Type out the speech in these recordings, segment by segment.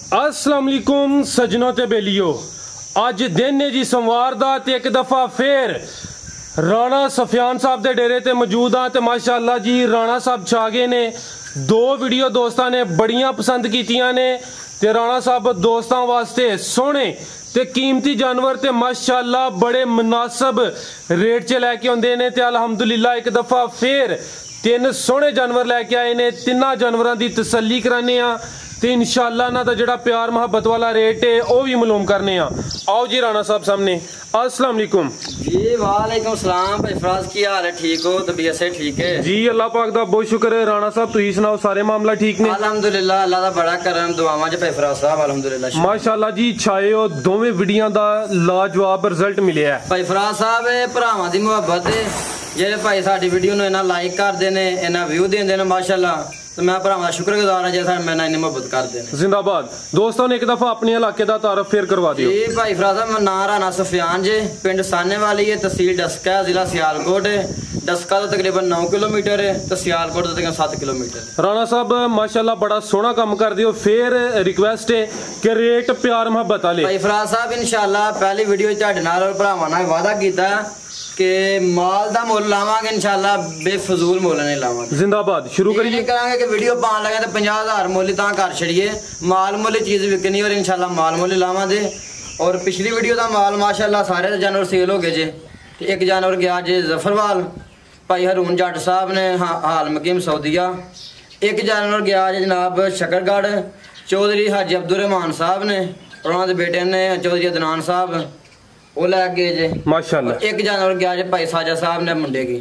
अस्सलाम वालेकुम सजनों ते बेलियो, अज दिन है जी सोमवार दा ते एक दफा फिर राणा सफियान साहब दे डेरे ते मौजूद हाँ ते माशाअल्लाह जी राणा साहब छा गए ने। दो वीडियो दोस्तां ने बड़ियां पसंद कीतियां ने ते राणा साहब दोस्तां वास्ते सोहने ते कीमती जानवर ते माशाअल्लाह बड़े मुनासिब रेट च लैके आउंदे ने ते अल्हम्दुलिल्लाह एक दफा फिर तीन सोहने जानवर लैके आए ने। तिन्ना जानवरां दी तसल्ली कराने आ ते इंशाअल्लाह ना दा जड़ा प्यार मोहब्बत वाला रेट है वह भी मालूम करने आ। आओ जी राणा साहब सामने। अस्सलाम वालेकुम जी। वालेकुम सलाम भाई फराज, की हाल है? ठीक हो? तबीयत से ठीक है जी? अल्लाह पाक दा बहुत शुक्र है। राणा साहब तुसी सुनाओ, सारे मामला ठीक ने? अल्हम्दुलिल्लाह, अल्लाह दा बड़ा करम दुआवां च भाई फराज साहब अल्हम्दुलिल्लाह माशाअल्लाह जी छाए हो। दोवें वीडियो दा लाजवाब रिजल्ट मिले है भाई फराज साहब। भरावां दी मुहब्बत है जेडे भाई साडी वीडियो नु इना लाइक करदे ने, इना व्यू देंदे ने माशाअल्लाह, तो मैं भरावां दा शुक्रगुजार हां जे साडे मेरे नाल इन्नी मुहब्बत करदे ने। जिंदाबाद। दोस्तों ने एक दफा अपने इलाके दा तारफ फिर करवा दियो जी। भाई फराज साहब, नाम राणा सफियान जे, पिंड सानेवाली है, तहसील डस्का, जिला सियालकोट है। डस्का तो तकरीबन 9 किलोमीटर है तो सियालकोट तो तकरीबन 7 किलोमीटर। राणा साहब माशाअल्लाह बड़ा सोहना काम कर दियो। फिर रिक्वेस्ट है कि रेट प्यार मोहब्बत वाले। भाई फराज साहब इंशाअल्लाह पहली वीडियो तुहाडे नाल और भरावां नाल वादा कीता कि माल दा मुल लावांगे इंशाअल्लाह, बेफजूल मुल नहीं लावांगे। जिंदाबाद। शुरू करिए। करांगे कि वीडियो पान लगे तो 50,000 मुल तां कर छड़िए, माल मुल चीज विकनी और इंशाअल्लाह माल मुल लावांगे। और पिछली वीडियो दा माल माशाअल्लाह सारे जानवर सेल हो गए जे। एक जानवर गया जे जफरवाल, भाई हरून जट साहब ने हाल मकीम सऊदिया। एक जानवर गया जे जनाब शकरगढ़, चौधरी हाजी अब्दुल रहमान साहब ने और उन्होंने बेटे ने चौधरी अदनान साहब वो लै गए जे माशाअल्लाह। एक जानवर गया जे भाई साजा साहब ने मुंडे की।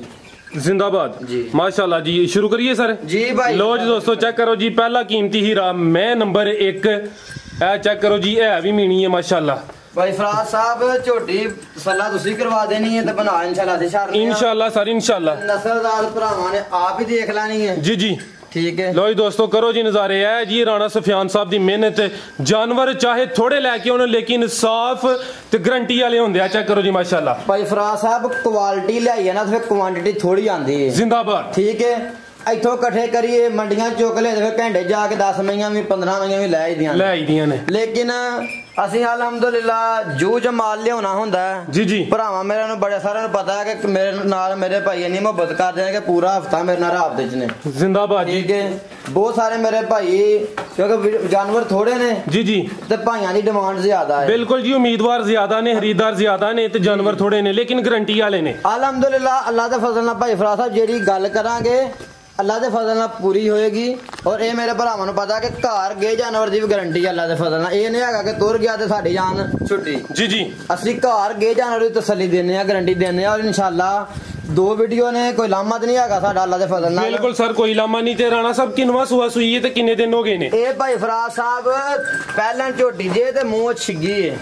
जिंदाबाद जी माशाअल्लाह जी। शुरू करिए सर जी भाई। लो जी दोस्तों चेक करो जी, पहला कीमती हीरा मैं नंबर 1 ए चेक करो जी, है भी मीनी है माशाअल्लाह। भाई फराज साहब झोटी सलाह तुसी करवा देनी है तो बना इंशाअल्लाह सर इंशाअल्लाह। नस्लदार भरावां ने आप ही देख लेनी है। जी जी ठीक है। लो जी दोस्तों करो जी नज़ारे। है जी राणा सफियान साहब की मेहनत। जानवर चाहे थोड़े लैके आने लेकिन साफ ते गारंटी वाले होंगे। चेक करो जी माशाअल्लाह। भाई फराज साहब क्वालिटी लियाई है ना तो क्वांटिटी थोड़ी आती है। जिंदाबाद। ठीक है। इथों कट्ठे करिए मंडियां चुक ले फिर घंटे जाके 10 मईयां भी 15 मईयां भी लै दियां ने। लेकिन ਅਸੀਂ ਅਲਹਮਦੁਲਿਲਾ ਜੂ ਜਮਾਲ ਲਿਆਉਣਾ ਹੁੰਦਾ ਜੀ ਜੀ। ਭਰਾਵਾਂ ਮੇਰੇ ਨੂੰ ਬੜੇ ਸਾਰਿਆਂ ਨੂੰ ਪਤਾ ਹੈ ਕਿ ਮੇਰੇ ਨਾਲ ਮੇਰੇ ਭਾਈ ਇੰਨੀ ਮੁਹੱਬਤ ਕਰਦੇ ਨੇ ਕਿ ਪੂਰਾ ਹਫਤਾ ਮੇਰੇ ਨਾਲ ਰਾਬਤੇ 'ਚ ਨੇ। ਜ਼ਿੰਦਾਬਾਦ ਜੀ। ਠੀਕ ਹੈ। ਬਹੁਤ ਸਾਰੇ ਮੇਰੇ ਭਾਈ ਕਿਉਂਕਿ ਜਾਨਵਰ ਥੋੜੇ ਨੇ ਜੀ ਜੀ ਤੇ ਭਾਈਆਂ ਦੀ ਡਿਮਾਂਡ ਜ਼ਿਆਦਾ ਹੈ। ਬਿਲਕੁਲ ਜੀ। ਉਮੀਦਵਾਰ ਜ਼ਿਆਦਾ ਨੇ, ਖਰੀਦਦਾਰ ਜ਼ਿਆਦਾ ਨੇ ਤੇ ਜਾਨਵਰ ਥੋੜੇ ਨੇ ਲੇਕਿਨ ਗਾਰੰਟੀ ਵਾਲੇ ਨੇ। ਅਲਹਮਦੁਲਿਲਾ ਅੱਲਾਹ ਦੇ ਫਜ਼ਲ ਨਾਲ ਭਾਈ ਫਰਾਜ਼ ਸਾਹਿਬ ਜਿਹੜੀ ਗੱਲ ਕਰਾਂਗੇ अल्लाह के फजल नाल पूरी होएगी। और ये मेरे भरावां नूं पता कि घर गए जानवर की भी गारंटी है अल्लाह के फजल नाल। ये नहीं है कि तुर गया तो साडी जान छुट्टी। जी जी। असीं घर गए जानवर की तसल्ली देने गारंटी देने और इंशाअल्लाह दो वीडियो ने कोई लामा तो नहीं है साडा अल्लाह के फजल नाल। बिल्कुल सर कोई लामा नहीं। ते राणा साहब किनवा सुआ सुई है ते किन्ने दिन हो गए ने? ए भाई फराज साहब पहले झोटी जे ते मुंह छिगी है।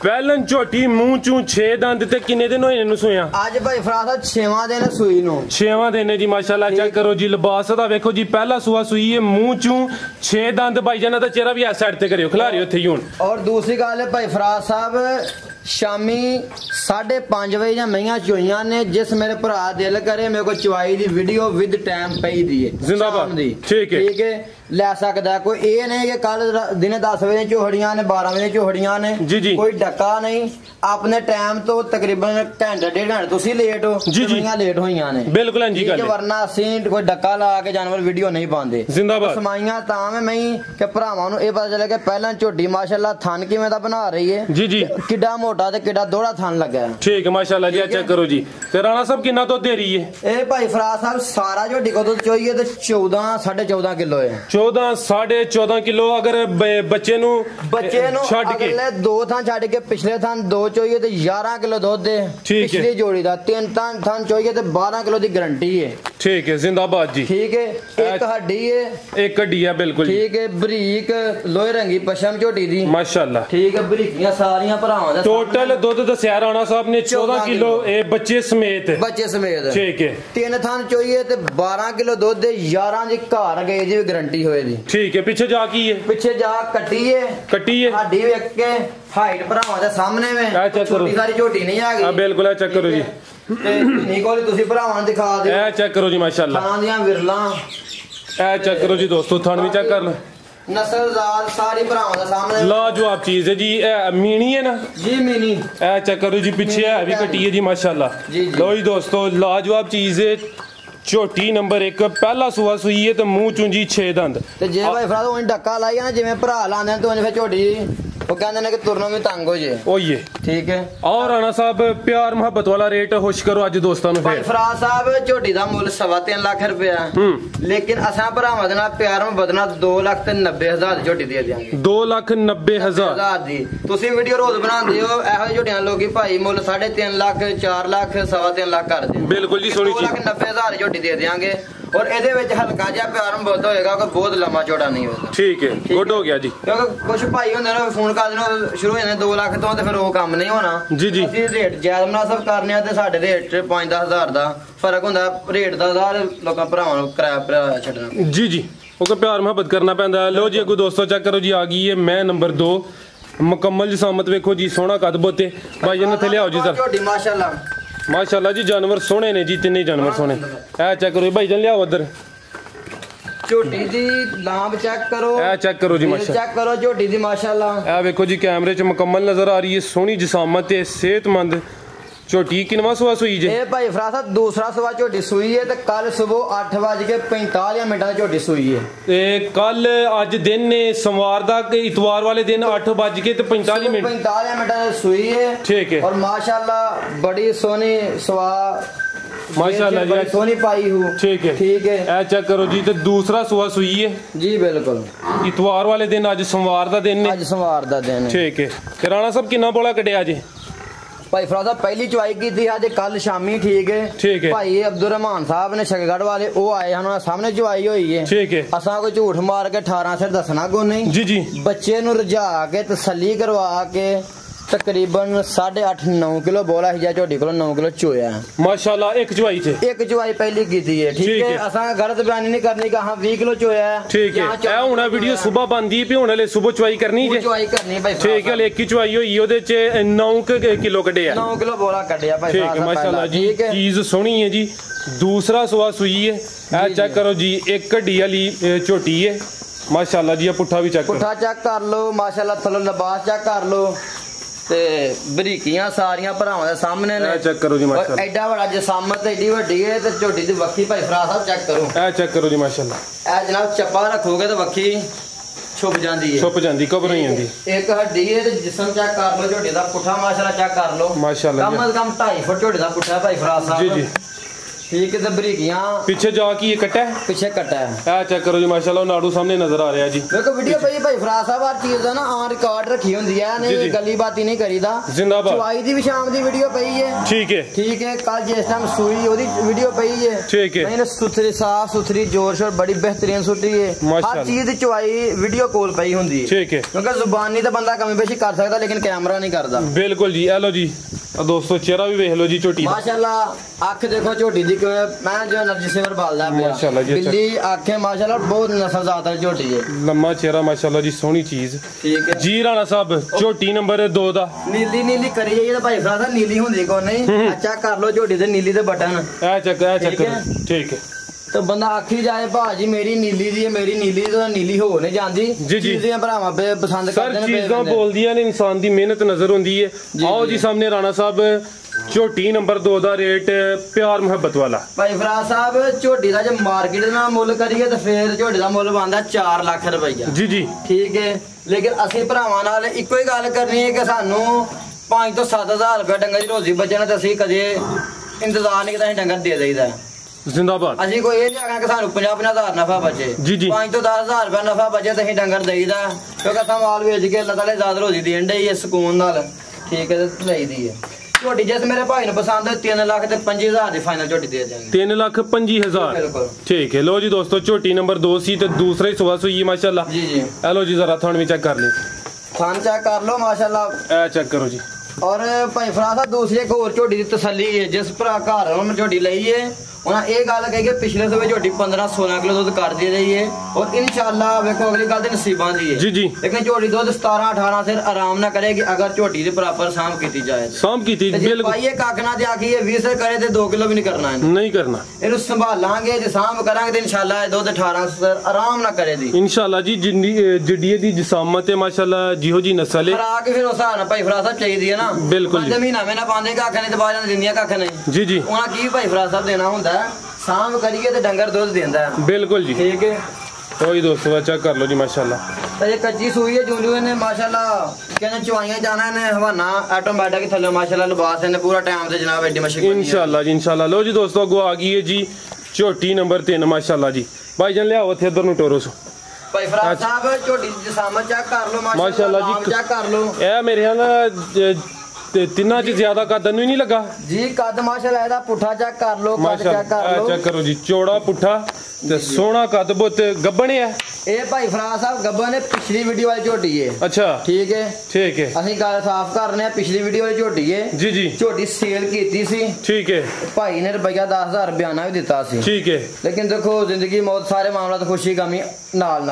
पहलन झोटी मुंह चू 6 दंद ते किन्ने दिन होए ने सोया? आज भाई फराज साहब 6वां दिन सुई नु। 6वां दिन है जी माशाल्लाह। चेक करो जी लिबास दा वेखो जी, पहला सुआ सुई है, मुंह चू 6 दंद। भाई जाना दा चेहरा भी इस साइड ते करियो, खिला रही उत्थे ही हुन। और दूसरी गल है भाई फराज साहब शामी 5:30 बजे या मईयां चोईयां ने। जिस मेरे भरा दिल करे मेरे को चवाई दी वीडियो विद टाइम पई दी है जिंदाबाद। ठीक है। ठीक है लै सकदा। कोई ये नहीं कि कल दिन 10 बजे चोहड़ियां ने 12 बजे चोहड़ियां ने। जी जी। कोई डका नहीं। अपने टाइम तो तकरीबन घंटे 1.5 घंटे तुसी लेट हो। जी जी। लेट होईयां ने। बिल्कुल जी गल। वरना असीं कोई डका ला के जानवर वीडियो नहीं पांदे। जिंदाबाद। समाइयां तां में मई कि भरावां नूं ये पता चले कि पहला झोटी माशाअल्लाह थन किवें दा बना रही है। जी जी। किड्डा मोटा ते किड्डा दोड़ा थन लगा है। ठीक है माशाअल्लाह जी। चेक करो जी। ते राणा साहब कितना दुध दे रही है? ए भाई फराज साहब सारा झोटी को दुध चोईए ते 14 14.5 किलो है। 14 14.5 किलो। अगर बच्चे नु छड्ड के अगले 2 थां छड्ड के पिछले थां 2 चोईए ते 11 किलो दुध है। पिछली जोड़ी दा 3 थां चोईए ते 12 किलो दी गारंटी है। ठीक है जिंदाबाद जी। ठीक है। एक हड्डी है, एक हड्डी है बिल्कुल। ठीक है। बरीक लोहे रंगी पशम झोटी दी माशाअल्लाह। ठीक है। बरीकियां सारियां भरावां दा टोटल दुध दस्या राणा साहब ने 14 किलो ए बच्चे समेत। ठीक है। 3 थां चोईए ते 12 किलो दुध 11 दी घर गए जी गारंटी होए दी। ठीक है। पीछे जा की है? पीछे जा कट्टी है हड्डी वेख के हाइट भरावां दे सामने में छोटी सारी झोटी नहीं आ गई। बिल्कुल चेक करो जी। निकोली तुसी भरावां दिखा दे। चेक करो जी माशाअल्लाह। खाना दियां विरलां। चेक करो जी दोस्तों, थान भी चेक कर लो। ਨਸਲਦਾਰ ਸਾਰੀ ਭਰਾਵਾਂ ਦੇ ਸਾਹਮਣੇ ਲਾਜਵਾਬ ਚੀਜ਼ ਹੈ ਜੀ। ਇਹ ਮੀਣੀ ਹੈ ਨਾ ਜੀ, ਮੀਨੀ ਇਹ ਚੈੱਕ ਕਰੋ ਜੀ, ਪਿੱਛੇ ਹੈ ਵੀ ਕੱਟੀ ਹੈ ਜੀ ਮਾਸ਼ਾਅੱਲਾ। ਲੋ ਜੀ ਦੋਸਤੋ ਲਾਜਵਾਬ ਚੀਜ਼ ਹੈ। ਝੋਟੀ ਨੰਬਰ 1 ਪਹਿਲਾ ਸੂਆ ਸੂਈ ਹੈ ਤੇ ਮੂੰਹ ਚੁੰਜੀ 6 ਦੰਦ ਤੇ ਜੇ ਭਾਈ ਫਰਾਦ ਉਹ ਡੱਕਾ ਲਾਈ ਨਾ ਜਿਵੇਂ ਭਰਾ ਲਾਉਂਦੇ ਨੇ ਤੇ ਉਹਨੇ ਫਿਰ ਝੋਟੀ ਉਹ ਕਹਿੰਦੇ ਨੇ ਕਿ ਤੁਰਨੋਂ ਵੀ ਤੰਗ ਹੋ ਜੇ। ओए ठीक है। और राणा साहब प्यार मोहब्बत वाला रेट खुश करो अज दोस्तों नु। फिर फराज साहब झोटी दा मुल 3.5 लाख रुपया, लेकिन असा भरावां दे नाल प्यार मोहब्बत नाल 2,90,000 झोटी दे देंगे। 2,90,000 दी तुसी वीडियो रोज बनांदे हो, एहो झोटियां लोगी भाई मुल 3.5 लाख 4 लाख 3.5 लाख कर दे। बिल्कुल जी सोनी 2,90,000 झोटी दे देंगे और ਇਹਦੇ ਵਿੱਚ ਹਲਕਾ ਜਿਹਾ ਪਿਆਰ ਮੁਹੱਬਤ ਹੋਏਗਾ, ਕੋਈ ਬਹੁਤ ਲੰਮਾ ਚੌੜਾ ਨਹੀਂ ਹੋਏਗਾ। ਠੀਕ ਹੈ, ਗੁੱਡ ਹੋ ਗਿਆ ਜੀ। ਕਿਉਂਕਿ ਕੁਝ ਭਾਈ ਹੁੰਦੇ ਨੇ ਫੋਨ ਕਰ ਦੇਣ ਸ਼ੁਰੂ ਹੋ ਜਾਂਦੇ 2 ਲੱਖ ਤੋਂ ਤੇ ਫਿਰ ਉਹ ਕੰਮ ਨਹੀਂ ਹੋਣਾ। ਜੀ ਜੀ ਅਸੀਂ ਰੇਟ ਜਾਇਜ਼ ਮੁਨਾਸਬ ਕਰਨੇ ਆ ਤੇ ਸਾਡੇ ਰੇਟ 'ਚ 5-10,000 ਦਾ ਫਰਕ ਹੁੰਦਾ। ਰੇਟ ਦਾ ਲੋਕਾਂ ਭਰਾਵਾਂ ਨੂੰ ਕਿਰਾਇਆ ਭਰਾ ਛੱਡਣਾ। ਜੀ ਜੀ ਉਹ ਪਿਆਰ ਮੁਹੱਬਤ ਕਰਨਾ ਪੈਂਦਾ। ਲੋ ਜੀ ਅੱਗੋਂ ਦੋਸਤੋ ਚੈੱਕ ਕਰੋ ਜੀ, ਆ ਗਈ ਹੈ ਮੈਂ ਨੰਬਰ 2 ਮੁਕੰਮਲ ਜਸਾਮਤ ਵੇਖੋ ਜੀ, ਸੋਹਣਾ ਕੱਦ ਬੋਤੇ ਭਾਈ ਜਨ ਇੱਥੇ ਲਿਆਓ ਜੀ ਸਰ। ਝੋਟੀ ਮਾਸ਼ਾਅੱਲਾ ਮਾਸ਼ਾਅੱਲਾ ਜੀ, ਜਾਨਵਰ ਸੋਹਣੇ ਨੇ ਜੀ, ਤਿੰਨੇ ਜਾਨਵਰ ਸੋਹਣੇ। ਇਹ ਚੈੱਕ ਕਰੋ ਭਾਈ ਜਨ ਲਿਆਓ ਉਧਰ ਝੋਟੀ ਦੀ ਲਾਂਬ ਚੈੱਕ ਕਰੋ, ਇਹ ਚੈੱਕ ਕਰੋ ਜੀ ਮਾਸ਼ਾਅੱਲਾ, ਚੈੱਕ ਕਰੋ ਝੋਟੀ ਦੀ ਮਾਸ਼ਾਅੱਲਾ। ਇਹ ਵੇਖੋ ਜੀ ਕੈਮਰੇ 'ਚ ਮੁਕੰਮਲ ਨਜ਼ਰ ਆ ਰਹੀ ਹੈ, ਸੋਹਣੀ ਜਸਾਮਤ ਤੇ ਸਿਹਤਮੰਦ ਝੋਟੀ। ਕਿੰਨਵਾਂ ਸੂਆ ਸੂਈ ਜੇ? ਇਹ ਭਾਈ ਫਰਾਦ ਸਾਹਿਬ ਦੂਸਰਾ ਸੂਆ ਝੋਟੀ ਸੂਈ ਹੈ ਤੇ ਕੱਲ ਸਵੇਰ 8:45 ਦੀ ਝੋਟੀ ਸੂਈ ਹੈ। ਤੇ ਕੱਲ ਅੱਜ ਦਿਨ ਨੇ ਸੋਮਵਾਰ ਦਾ ਕਿ ਇਤਵਾਰ ਵਾਲੇ ਦਿਨ 8:45 ਮਿੰਟ 45 ਮਿੰਟਾਂ ਦੀ ਸੂਈ ਹੈ। ਠੀਕ ਹੈ और माशाल्लाह बड़ी सोनी सवा माशाल्लाह जी, सोनी पाई हूँ। ठीक है ठीक है। ए चेक करो जी, तो दूसरा सुबह सुई है जी बिल्कुल इतवार वाले दिन, आज सोमवार दा दिन है, आज सोमवार दा दिन है। ठीक है। राणा साहब किन्ना बोला कटिया जी? भाई फराद साहब पहली चुवाई की थी आज कल शामी। ठीक है, ठीक है। भाई अब्दुल रहमान साहब ने शकरगढ़ वाले वो आए हैं, सामने चुवाई हुई है। ठीक है। असा कोई झूठ मार के 18 से दसना को नहीं। जी जी बच्चे नु रजा के तसल्ली करवा के तकरीबन 8.5-9 किलो बोला ही झोटी को 9 किलो चोया माशाल्लाह। एक चुवाई से एक चुवाई पहली की थी है। ठीक है, असा गलत बयानी नहीं करनी कि हाँ 20 किलो चोया है। ठीक है, ए हुन वीडियो सुबह बनदी पे हुन ले सुबह चुवाई करनी जे, चुवाई करनी भाई। ठीक है, एक ही चुवाई होई ओदे च 9 किलो कड्डिया, 9 किलो बोला कड्डिया भाई। ठीक है माशाल्लाह जी, चीज सोहनी है जी। दूसरा सुबह सुई है, ए चेक करो जी, एक कड्डी वाली झोटी है माशाल्लाह जी। पुट्ठा भी चेक करो, पुट्ठा चेक कर लो माशाल्लाह, थल्लों लिबास चेक कर लो ते बरीकियां सारियां भरावां दे सामने ने। चेक करो जी माशाल्लाह, एडा बड़ा जसामत एडी वड्डी है ते झोटी दी वक्खी भाई फराद साहब चेक करो, ए चेक करो जी माशाल्लाह। ए जनाब चप्पा रखोगे तो वक्खी छुप जांदी है, छुप जांदी, कवर नहीं आंदी। एक हड्डी है ते जिस्म चेक कर लो झोटी दा। पुट्ठा माशाल्लाह चेक कर लो माशाल्लाह, कम से कम 2.5 फुट झोटी दा पुट्ठा भाई फराद साहब। जी जी ठीक है, ते बरीकियां पीछे जा की ये कटा है, पीछे कटा है। ए चेक करो जी माशाल्लाह, नाड़ू सामने नजर आ रहा है जी। देखो वीडियो भाई फराद साहब हर चीज दा ना ऑन रिकॉर्ड रखी हुंदी है, नहीं गली बाती नहीं करीदा। जिंदाबाद। चुवाई दी भी शाम दी वीडियो पई है। ठीक है, ठीक है, कल जिस टाइम सुई ओदी वीडियो पई है। ठीक है, मैंने सुथरी साफ सुथरी जोर शोर बड़ी बेहतरीन सुथरी है। हर चीज दी चुवाई वीडियो कॉल पई हुंदी है। ठीक है, क्योंकि जुबानी तो बंदा कमी बेशी कर सकता लेकिन कैमरा नहीं करता। बिल्कुल जी। हेलो जी दोस्तों, चेहरा भी देख लो जी झोटी माशाल्लाह। अख देखो झोटी दी, मैं जो एनर्जी सेवर बालदा है माशाल्लाह जी। बिल्ली आंखें माशाल्लाह बहुत नस्लजात है झोटी है, लम्मा चेहरा माशाल्लाह जी, सोहनी चीज। ठीक है जी राणा साहब, झोटी नंबर 2 दा नीली नीली करी जाइए तो भाई फराद साहब नीली हुंदी को नहीं। अच्छा कर लो झोटी दे नीली दे बटन, ए चेक ठीक है। तो बंदा आखी जाए भाजी मेरी नीली दी है, मेरी नीली तो नीली हो नहीं जाती। जी जी भरावां पसंद सर, चीज़ां बोलदियां ने, इंसान दी मेहनत नजर हुंदी है। आओ जी सामने राणा साहब, झोटी नंबर 2 दा रेट प्यार मुहब्बत वाला भाई फराद साहब। झोटी दा जो मार्केट नाल मुल करिए तो फिर झोटी दा मुल बनदा 4 लाख रुपया। जी जी ठीक है, लेकिन असीं भरावां नाल इक्को ही गल करनी है कि सानू 5 तो 7 हज़ार रुपया डंगर दी रोजी बचण ते असीं कदे इंतजार नहीं कीता, डंगर दे देईदा। जिंदाबाद। असीं कोई ये नहीं आखना कि सानू 50-50 हज़ार नफा बचे। जी जी 5 तो 10 हज़ार रुपया नफा बचे तो असीं डंगर देईदा, क्योंकि असां माल वेच के अल्लाह ताला ज़्यादा रोजी देण डई है सुकून नाल। ठीक है, ते लईदी है झोटी। जिस मेरे भाई ने पसंद है 3,25,000 दी फाइनल झोटी दे देंगे, 3,25,000। बिल्कुल ठीक है। लो जी दोस्तों, झोटी नंबर 2 सी ते दूसरा ही सुबह सुई माशाल्लाह। जी जी हेलो जी, जरा थान भी चेक कर ली, थान चेक कर लो माशाल्लाह। ए चेक करो जी। और भाई फराद साहब दूसरी एक और झोटी दी तसल्ली है, जिस भरा घर में झोटी लई है ਉਹਨਾਂ ਇਹ ਗੱਲ ਕਹੀ ਕਿ ਪਿਛਲੇ ਸਵੇ ਝੋਟੀ 15-16 ਕਿਲੋ ਦੁੱਧ ਕੱਢਦੀ ਰਹੀ ਹੈ ਔਰ ਇਨਸ਼ਾਅੱਲਾ ਵੇਖੋ ਅਗਲੀ ਗੱਲ ਤੇ ਨਸੀਬਾਂ ਦੀ ਹੈ। ਜੀ ਲੇਕਿਨ ਝੋਟੀ ਦੁੱਧ 17-18 ਸਿਰ ਆਰਾਮ ਨਾਲ ਕਰੇਗੀ ਅਗਰ ਝੋਟੀ ਦੇ ਬਰਾਬਰ ਸਾਂਭ ਕੀਤੀ ਜਾਏ। ਸਾਂਭ ਕੀਤੀ ਬਿਲਕੁਲ ਭਾਈ ਇਹ ਕੱਖ ਨਾ ਤੇ ਆਖੀਏ 20 ਸਿਰ ਕਰੇ ਤੇ 2 ਕਿਲੋ ਵੀ ਨਹੀਂ ਕਰਨਾ ਨਹੀਂ ਕਰਨਾ। ਇਹਨੂੰ ਸੰਭਾਲਾਂਗੇ ਜੇ ਸਾਂਭ ਕਰਾਂਗੇ ਤੇ ਇਨਸ਼ਾਅੱਲਾ ਇਹ ਦੁੱਧ 18 ਸਿਰ ਆਰਾਮ ਨਾਲ ਕਰੇਗੀ ਇਨਸ਼ਾਅੱਲਾ ਜੀ। ਜਿੱਡੀ ਦੀ ਜਿਸਾਮਤ ਹੈ ਮਾਸ਼ਾਅੱਲਾ ਜਿਹੋ ਜੀ ਨਸਲ ਹੈ ਖਰਾ ਕੇ ਫਿਰ ਉਸ ਹਿਸਾਬ ਨਾਲ ਭਾਈ ਫਰਾ ਸਾਹਿਬ ਚਾਹੀਦੀ ਹੈ ਨਾ। ਬਿਲਕੁਲ ਜੀ। ਮਹੀਨਾ ਮਹੀਨਾ ਪਾਉਂਦੇ ਕੱਖ ਨਹੀਂ ਤੇ ਬਾਅਦ ਦਿੰਦੀਆਂ ਕੱਖ ਨਹੀਂ। ਜੀ ਉਹਨਾਂ ਕੀ ਭਾਈ ਫਰਾ ਸਾਹਿਬ ਦੇਣਾ ਹੁੰਦਾ ਸਾਂਭ ਕਰੀਏ ਤੇ ਡੰਗਰ ਦੁੱਧ ਦਿੰਦਾ। ਬਿਲकुल जी ठीक है। तो दोस्तों चेक कर लो जी माशाल्लाह। तो ये कच्ची सूई है जूनियो ने माशाल्लाह कहने चुवाइयां जाना है हवाना ऑटोमेटिक थल्ले माशाल्लाह लिबास है पूरा टाइम से जनाब एडी मशीन इंशाल्लाह जी इंशाल्लाह। लो जी दोस्तों अगो आ गई है जी झोटी नंबर 3 माशाल्लाह जी। भाईजान लियाओ थे इधर नु टोरो सो भाई फराज साहब झोटी दी जिसामत चेक कर लो माशाल्लाह जी चेक कर लो। ए मेरे ख्याल ਤੇ ਤਿੰਨਾਂ ਚ ਜ਼ਿਆਦਾ ਕੱਦ ਨੂੰ ਹੀ ਨਹੀਂ ਲੱਗਾ ਜੀ। ਕੱਦ ਮਾਸ਼ਾਅੱਲਾ ਇਹਦਾ ਪੁੱਠਾ ਚੈੱਕ ਕਰ ਲਓ ਕੱਦ ਚੈੱਕ ਕਰ ਲਓ ਚੈੱਕ ਕਰੋ ਜੀ ਚੌੜਾ ਪੁੱਠਾ ਤੇ ਸੋਹਣਾ ਕੱਦ ਬੁੱਤ ਗੱਬਣੇ ਆ ਇਹ ਭਾਈ ਫਰਾਜ਼ ਸਾਹਿਬ ਗੱਬਣ ਨੇ ਪਿਛਲੀ ਵੀਡੀਓ ਵਾਲੀ ਝੋਟੀ ਹੈ। ਅੱਛਾ ਠੀਕ ਹੈ ਅਸੀਂ ਗੱਲ ਸਾਫ਼ ਕਰਨੇ ਆ ਪਿਛਲੀ ਵੀਡੀਓ ਵਾਲੀ ਝੋਟੀ ਹੈ। ਜੀ ਝੋਟੀ ਸੇਲ ਕੀਤੀ ਸੀ। ਠੀਕ ਹੈ ਭਾਈ ਨੇ ਰੁਪਈਆ 10,000 ਬਿਆਨਾ ਵੀ ਦਿੱਤਾ ਸੀ। ਠੀਕ ਹੈ ਲੇਕਿਨ ਦੇਖੋ ਜ਼ਿੰਦਗੀ ਮੌਤ ਸਾਰੇ ਮਾਮਲਾਤ ਖੁਸ਼ੀ ਗਮੀ ਨਾਲ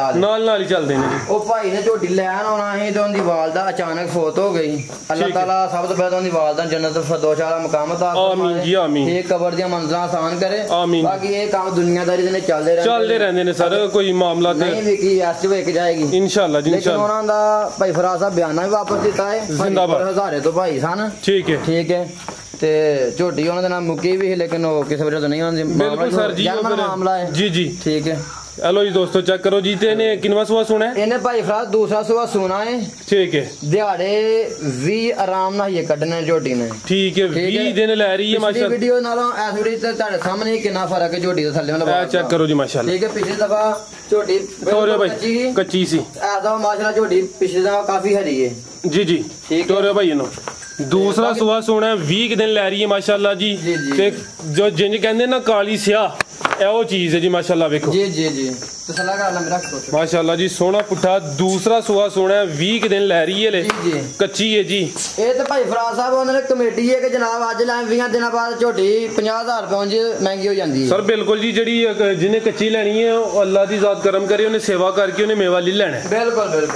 ਹੀ ਚੱਲਦੇ ਨੇ। ਉਹ ਭਾਈ ਨੇ ਝੋਟੀ ਲੈਣ ਆਉਣਾ ਸੀ ਤੇ ਉਹਦੀ ਵਾਲਦਾ ਅਚਾਨਕ ਫੌਤ ਹੋ ਗਈ। ਅੱਲਾਹ ਤਾਲਾ ਸਭ ਤੋਂ ਪਹਿਲਾਂ ਉਹਦੀ ਵਾਲਦਾ ਜੰਨਤ ਫਿਰਦੌਸ ਵਾਲਾ ਮਕਾਮ ਅਤਾ ਆਮੀਨ ਜੀ ਆਮੀਨ। ਇਹ ਕਬਰ ਦੀਆਂ ਮੰਜ਼ਲਾਂ ਆਸਾਨ ਕਰੇ ਆਮੀਨ। ਬਾਕੀ ਇਹ ਕੰਮ ਦੁਨੀਆਦਾਰੀ ਦੇ ਨੇ ਚੱਲਦੇ ਰਹਿੰਦੇ ਨੇ ਸਰ ਕੋਈ ਮਾਮਲਾ ਤੇ ਵੀ ਕੀ ਐਸ ਵਿਕ ਜਾਏਗੀ ਇਨਸ਼ਾਅੱਲਾ ਜੀ ਇਨਸ਼ਾਅੱਲਾ। ਉਹਨਾਂ ਦਾ ਭਾਈ ਫਰਾਜ਼ ਸਾਹਿਬ ਬਿਆਨਾ ਵੀ ਵਾਪਸ ਦਿੱਤਾ ਹੈ ਜ਼ਿੰਦਾਬਾਦ ਹਜ਼ਾਰੇ ਤੋਂ ਭਾਈ ਸਨ। ਠੀਕ ਹੈ ਤੇ ਝੋਟੀ ਉਹਨਾਂ ਦੇ ਨਾਲ ਮੁੱਕੀ ਵੀ ਲੇਕਿਨ ਉਹ ਕਿਸੇ ਵਜ੍ਹਾ ਤੋਂ ਨਹੀਂ ਉਹਨਾਂ ਦੀ ਬਿਲਕੁਲ ਸਰ ਜੀ ਮਾਮਲਾ ਹੈ। ਜੀ ਠੀਕ ਹੈ। हेलो जी दोस्तों चेक करो जी तेने किनवा सुबह सुना है इन्हें भाई फराज दूसरा सुबह सुना है। ठीक है दिहाड़े 20 आराम ना ये कटने झोटी ने। ठीक है 20 दिन ले रही है माशाल्लाह। वीडियो नालों ऐस वीडियो ते ਤੁਹਾਡੇ ਸਾਹਮਣੇ ਕਿੰਨਾ ਫਰਕ ਹੈ ਝੋਟੀ ਦੇ ਥੱਲੇ ਵਾਲਾ चेक करो जी माशाल्लाह। ठीक है पिछली दफा ਝੋਟੀ टोरे भाई कच्ची सी ऐसा माशाल्लाह ਝੋਟੀ पिछली दफा काफी हरी है। जी टोरे भाई नो दूसरा सुबह सुना है 20 दिन ले रही है माशाल्लाह जी। ते जो जिंज कहंदे ना काली स्याह ਇਹੋ ਚੀਜ਼ ਹੈ ਜੀ ਮਾਸ਼ਾਅੱਲਾ ਵੇਖੋ। ਜੀ ਤਸੱਲਾ ਕਰ ਲੈ ਮੇਰਾ ਮਾਸ਼ਾਅੱਲਾ ਜੀ ਸੋਹਣਾ ਪੁੱਠਾ ਦੂਸਰਾ ਸੁਆ ਸੋਹਣਾ 20 ਦਿਨ ਲੈ ਰਹੀ ਹੈ ਲੈ ਕੱਚੀ ਹੈ ਜੀ। ਇਹ ਤੇ ਭਾਈ ਫਰਾਜ਼ ਸਾਹਿਬ ਉਹਨਾਂ ਨੇ ਕਮੇਟੀ ਹੈ ਕਿ ਜਨਾਬ ਅੱਜ ਲੈ 20 ਦਿਨਾਂ ਬਾਅਦ ਝੋਟੀ 50,000 ਪਹੁੰਚ ਮਹਿੰਗੀ ਹੋ ਜਾਂਦੀ ਹੈ ਸਰ। ਬਿਲਕੁਲ ਜੀ ਜਿਹੜੀ ਜਿਹਨੇ ਕੱਚੀ ਲੈਣੀ ਹੈ ਉਹ ਅੱਲਾ ਦੀ ਜ਼ਾਤ ਕਰਮ ਕਰੇ ਉਹਨੇ ਸੇਵਾ ਕਰਕੇ ਉਹਨੇ ਮੇਵਾ ਲੈ ਲੈਣਾ। ਬਿਲਕੁਲ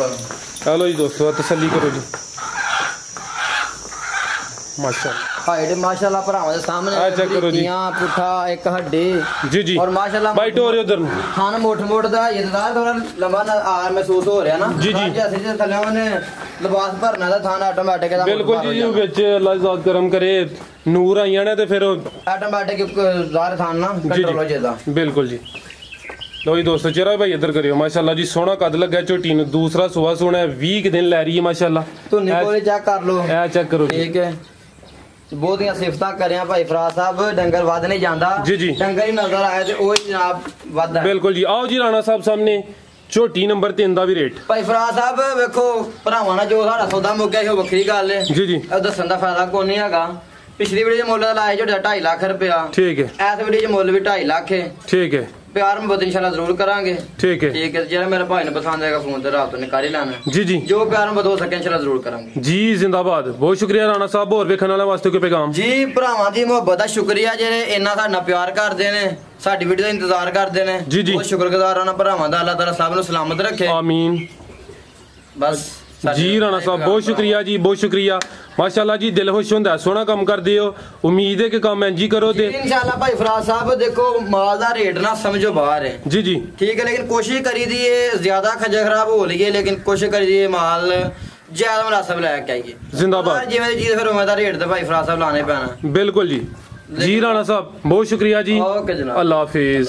ਚਲੋ ਜੀ ਦੋਸਤੋ ਤਸੱਲੀ ਕਰੋ ਜੀ माशाल्लाह। हाइट माशाल्लाह भरावां दे सामने चेक करो जी पुठा एक हड्डी जी और माशाल्लाह भाई टोरे उधर खान मोट दा यदार थोड़ा लंबा महसूस हो रहा ना। जी जैसे थल्ले ने लिबास भरना दा थान ऑटोमेटिक दा बिल्कुल जी विच अल्लाह ज़ात करम करे नूर आईयां ने ते फिर ऑटोमेटिक ज़ाहिर थान ना कंट्रोल हो जादा। बिल्कुल जी लो जी दोस्तों चेहरा भाई इधर करियो माशाल्लाह जी सोहना कद लगा झोटी नूं दूसरा सुबह सोहना 20 दिन लै रही है माशाल्लाह। तुन्नी कोले चेक कर लो ए चेक करो ठीक है बहुत सिफत कर भाई फराज साहब डंगर वध नहीं जाता डंगर ही नजर आए तो जनाब वध। बिल्कुल जी आओ जी राणा साहब सामने झोटी नंबर 3 का भी रेट भाई फराज साहब वेखो भरावां नाल जो साडा सौदा मुक्या वो वखरी गल है जी दस्सण दा फायदा कोई नहीं हैगा। पिछली वीडियो मुल लाया झोटा 2.5 लाख रुपया। ठीक है इस वीडियो मुल भी 2.5 लाख है। ठीक है प्यार मोहब्बत इंशाल्लाह जरूर करांगे। ठीक है जेड़ा मेरे भाई ने पसंद आएगा फोन ते रात ने कर ही लेना। जी जो प्यार मोहब्बत हो सके इंशाल्लाह जरूर करांगे जी। जिंदाबाद बहुत शुक्रिया राणा साहब और वेखण वाले वास्ते कोई पैगाम जी भरावां दी मोहब्बत दा शुक्रिया जेड़े इन्ना साडा प्यार करदे ने साडी वीडियो दा इंतजार करदे ने बहुत शुक्रगुजार राणा भरावां दा अल्लाह ताला सब नु सलामत रखे आमीन। बस जी राणा साहब बहुत शुक्रिया जी बहुत शुक्रिया माशाल्लाह जी दिल खुश होंदा सोहना काम करदे हो उम्मीद है कि काम इंज ही करो ते इंशाल्लाह भाई फराज साहब देखो माल दा रेट ना समझो बाहर है। जी ठीक है लेकिन कोशिश करी दी है ज्यादा खजा खराब हो लिए लेकिन कोशिश करी दी है माल ज्यादा मुनासिब लेके आइए। जिंदाबाद जिवें दी चीज फिर उवें दा रेट ते भाई फराज साहब लाने पैना। बिल्कुल जी राणा साहब बहुत शुक्रिया जी। ओके जनाब अल्लाह हाफिज।